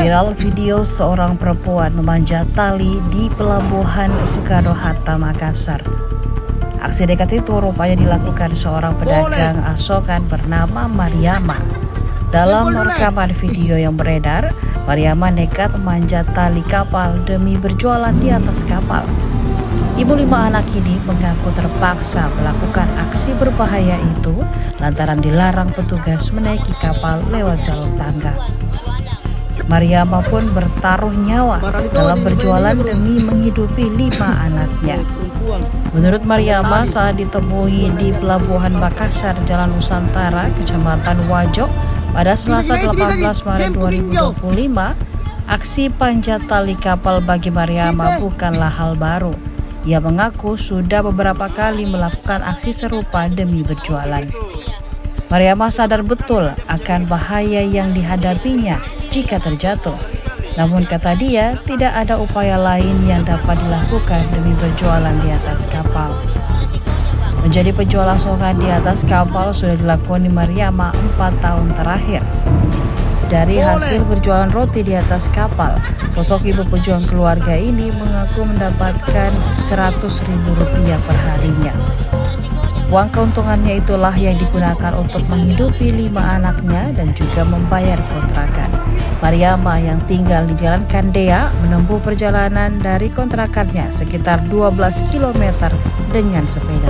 Viral video seorang perempuan memanjat tali di Pelabuhan Soekarno-Hatta, Makassar. Aksi nekat itu rupanya dilakukan seorang pedagang asokan bernama Mariama. Dalam rekaman video yang beredar, Mariama nekat memanjat tali kapal demi berjualan di atas kapal. Ibu 5 anak ini mengaku terpaksa melakukan aksi berbahaya itu lantaran dilarang petugas menaiki kapal lewat jalur tangga. Mariama pun bertaruh nyawa dalam berjualan demi menghidupi 5 anaknya. Menurut Mariama, saat ditemui di Pelabuhan Makassar, Jalan Nusantara, Kecamatan Wajo, pada Selasa 18 Maret 2025, aksi panjat tali kapal bagi Mariama bukanlah hal baru. Ia mengaku sudah beberapa kali melakukan aksi serupa demi berjualan. Mariama sadar betul akan bahaya yang dihadapinya jika terjatuh. Namun kata dia, tidak ada upaya lain yang dapat dilakukan demi berjualan di atas kapal. Menjadi penjual asokan di atas kapal sudah dilakoni Mariama 4 tahun terakhir. Dari hasil berjualan roti di atas kapal, sosok ibu pejuang keluarga ini mengaku mendapatkan Rp100.000 per harinya. Uang keuntungannya itulah yang digunakan untuk menghidupi 5 anaknya dan juga membayar kontrakan. Mariama yang tinggal di Jalan Kandea menempuh perjalanan dari kontrakannya sekitar 12 km dengan sepeda.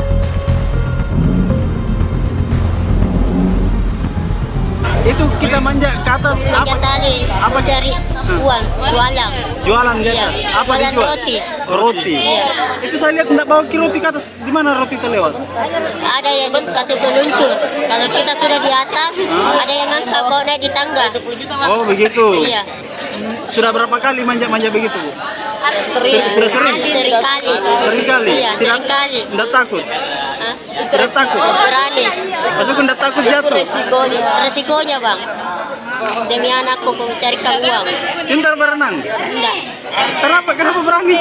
Itu kita manjat ke atas apa cari uang jualan ke iya. atas apa Jualan dijual? Roti iya. Itu saya lihat enggak bawa roti ke atas. Di mana roti terlewat? Ada yang kasih peluncur kalau kita sudah di atas, ada yang angkat bawa naik di tangga. Oh begitu. Iya. Sudah berapa kali manja begitu, Bu? Sudah sering kali. Iya, Tidak kali. Tidak takut? Hah? Tidak takut? Berani. Maksudku tidak takut jatuh? Resikonya bang, demi anakku mencarikan uang. Pintar berenang? Enggak, Kenapa berani?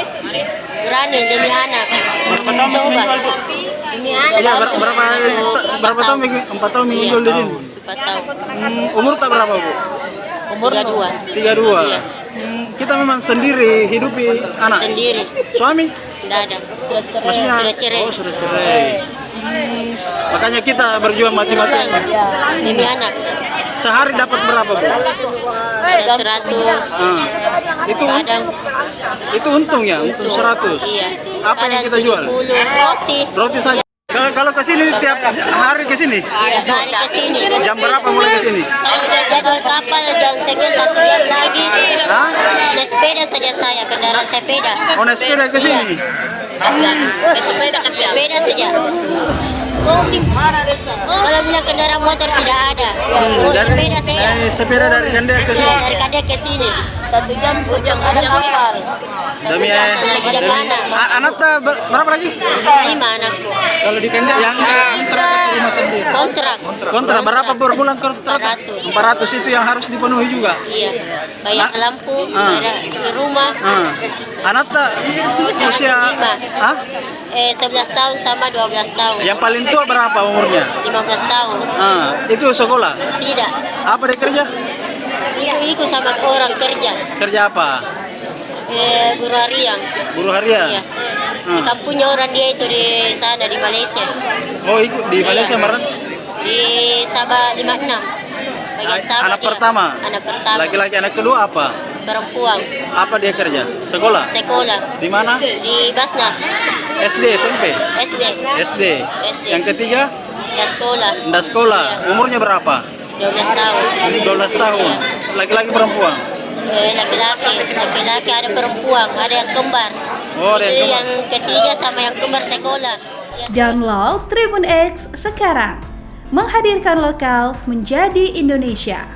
berani demi anak. Berapa tahun Coba. Demi anak? Iya, berapa tahun? 4 tahun menjual di sini? 4 tahun. Umur tak berapa, Bu? Umur 32. 32. Iya. Kita memang sendiri hidupi anak. Sendiri. Suami? Tidak ada. Maksudnya? Sudah cerai. Oh, sudah cerai. Makanya kita berjuang mati-matian. Demi anak. Sehari dapat berapa, Bu? Ada 100. Kadang Itu untung ya, untung 100. Iya. Apa yang kita jual? 70 Roti saja. Kalau ke sini tiap hari ke sini? hari ke sini. Jam berapa mulai ke sini? Kalau jadwal kapal jam sekian 1 jam lagi. Hah? Naik sepeda saja saya, kendaraan sepeda. Oh, naik sepeda ke sini? Sepeda saja. Kalau bilang kendaraan motor tidak ada. Sepeda saja. Dari sepeda dari Kandea ke Iya, sini? dari Kandea ke sini. 1 jam ada kapal. Demi anak. anak berapa lagi? 5 anakku. Kalau di Kandea yang rumah sendiri? Kontrak Berapa per bulan kontrak? 400. 400 itu yang harus dipenuhi juga? Iya. Bayar lampu, bayar di rumah. Anak tak usia? 5. Hah? 11 tahun sama 12 tahun. Yang paling tua berapa umurnya? 15 tahun. Itu sekolah? Tidak. Apa dia kerja? Ikut sama orang kerja. Kerja apa? Buruh harian. Buruh harian? Iya. Di kampungnya orang dia itu di sana di Malaysia. Oh, ikut di Malaysia Maran? Di Sabah 56. Bagian Sabah Anak dia. pertama? Anak pertama. Laki-laki, anak kedua apa? Perempuan. Apa dia kerja? Sekolah? Sekolah. Di mana? Di Basnas. SD, SMP? SD. SD. Yang ketiga? Di sekolah. Nggak sekolah. Iya. Umurnya berapa? 12 tahun. 12 tahun. Iya. Laki-laki perempuan? Laki-laki ada perempuan, ada yang kembar. Oh, ada Itu yang yang ketiga sama yang kembar sekolah. Download Tribun X sekarang. Menghadirkan lokal menjadi Indonesia.